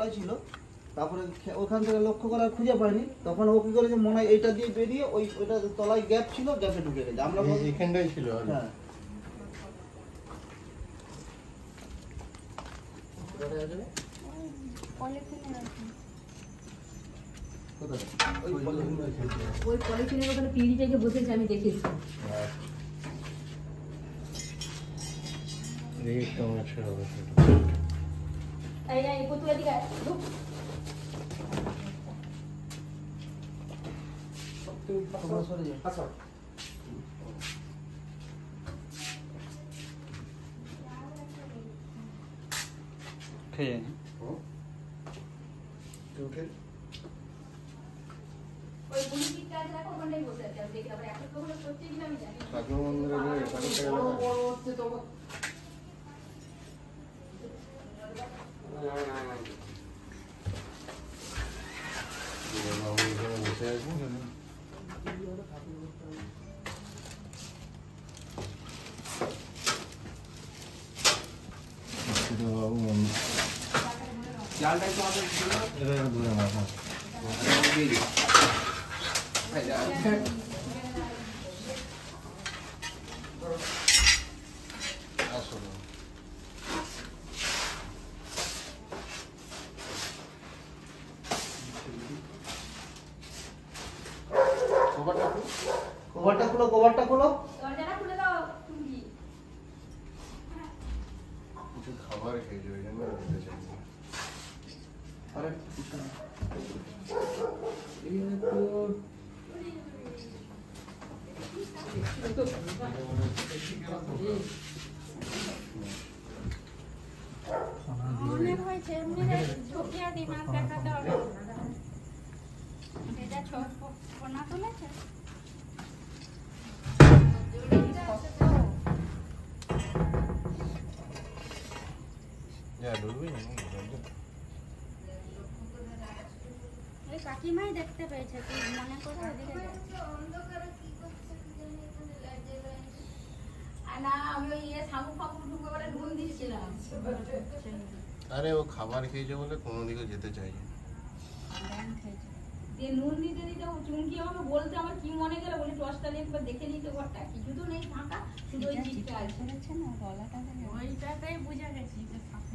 তলায় ছিল, তারপরে ওখান থেকে লক্ষ্য করার খুঁজে পাইনি, তখন ও কি করেছে মনে হয় এইটা দিয়ে বেরিয়ে ওইটা তলায় গ্যাপ ছিল, গ্যাপে ঢুকে গেছে। আমরা এখানটাই ছিল। হ্যাঁ ওই পলিথিনের ওখানে পিড়ি থেকে বসেছে, আমি দেখেছি। ওই বুনিটির কাজ রাখো, ওখানেই বসে আছে, আমি দেখি। আবার এখন তো ওখানে করতে গেলে আমি জানি জালটা একটু আমাদের ধরে মাথা কভারটা খুলো। দরজাটা খুলে দাও তুমি। কিছু খাবার খেয়েছি ওই জন্য বলতে চাইছি। আরে মনে হয়েছে এমনি ঢুকিয়ে দিই, মাছ দেখাতে হবে। এটা ছোট পোনা তুলেছে। এই কাকিমাই দেখতে পেয়েছে, তুই মনে করে ওদিকে যা। না, আমি ওই শামুক ফামুক ঢুকে করে নুন দিয়েছিলাম। আরে ও খাবার খেয়েছে বলে কোনো দিকে যেতে চাইছে। নুন দিতে দিতে চুমকি আমাকে বলতে আমার কি মনে গেল, বলে টসটা নিয়ে একবার দেখে নিতে ঘরটা কিছু তো নেই ফাঁকা, শুধু ওই জিপটা আছে না গলাটা ওইটাতেই বুঝে গেছি যে ফাঁকা।